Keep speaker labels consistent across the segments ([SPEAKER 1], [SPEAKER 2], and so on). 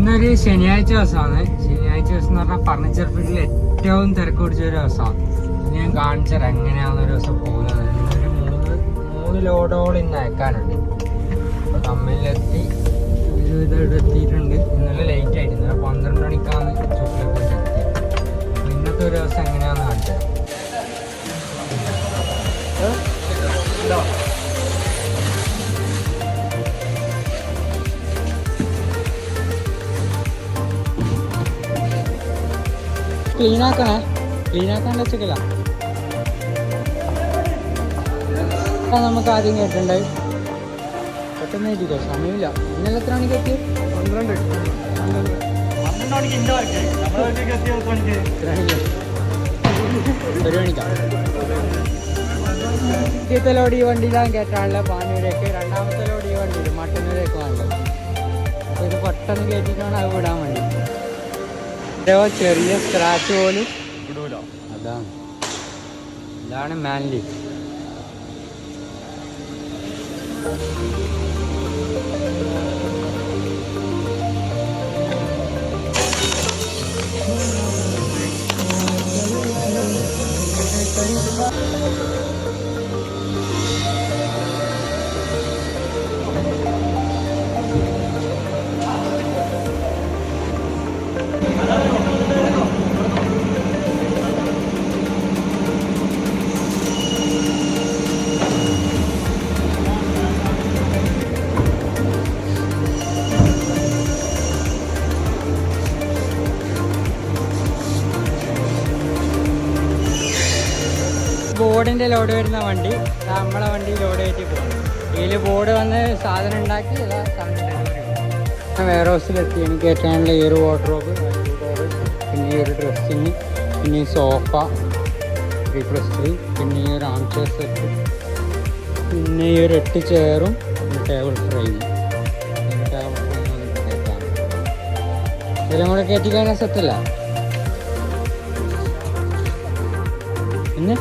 [SPEAKER 1] ഇന്നൊരു ശനിയാഴ്ച ദിവസമാണ്. ശനിയാഴ്ച ദിവസം എന്ന് പറഞ്ഞാൽ ഫർണിച്ചർ ഫീൽഡിൽ ഏറ്റവും തിരക്ക് പിടിച്ച ഒരു ദിവസമാണ്. ഇത് ഞാൻ കാണിച്ചത് എങ്ങനെയാണ് ഒരു ദിവസം പോകുന്നത്. ഇന്നൊരു മൂന്ന് ലോഡോളം ഇന്ന് അയക്കാനുണ്ട്. അപ്പോൾ കമ്പനിയിലെത്തി ഇത് എത്തിയിട്ടുണ്ട്. ഇന്നലെ ലേറ്റ് ആയിട്ട്, ഇന്നലെ 12 മണിക്കാണ് ചുക്കിലൊക്കെ എത്തിയത്. അപ്പോൾ ഇന്നത്തെ ഒരു ദിവസം എങ്ങനെയാണെന്ന് കാണിച്ചത്. ക്ലീനാക്കണേ, ക്ലീനാക്കാൻ വെച്ചിട്ടില്ല. നമുക്ക് ആദ്യം കേട്ടിട്ടുണ്ടായി. പെട്ടെന്ന് എത്തിക്കോ, സമയമില്ല. ഇന്നലെ എത്ര മണിക്ക് എത്തി? 12 മണിക്കാണ്. ആദ്യത്തെ ലോഡ് ഈ വണ്ടിയിലാണ് കയറ്റാനുള്ള പാനൂരേക്ക്, രണ്ടാമത്തെ ലോഡ് ഈ വണ്ടിയിൽ മട്ടന്നൂരേക്ക് വേണ്ടത്. അപ്പോൾ ഇത് പെട്ടെന്ന് കയറ്റിയിട്ടാണ് അത് വിടാൻ വേണ്ടി. ചെറിയ സ്ക്രാച്ച് പോലും ഇടൂലോ. ഇതാണ് മാൻലി. ബോർഡിൻ്റെ ലോഡ് വരുന്ന വണ്ടി നമ്മളെ വണ്ടി ലോഡ് കയറ്റി പോകും. ഇതിൽ ബോർഡ് വന്ന് സാധനം ഉണ്ടാക്കി വെയർ ഹൗസിലെത്തി. എനിക്ക് കയറ്റാനുള്ള ഈ ഒരു വാർഡ്രോബ്, പിന്നെ ഈ ഒരു ഡ്രസ്സിങ്, പിന്നെ ഈ സോഫ 3+3, പിന്നെ ഈ ഒരു ആം ചെയർ സെറ്റ്, പിന്നെ ഈ ഒരു 8 ചെയറും ടേബിൾ ഫ്രെയിം. ഇതെല്ലാം കൂടെ കയറ്റി കഴിഞ്ഞാൽ സെറ്റല്ല. പിന്നെ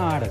[SPEAKER 1] ആട്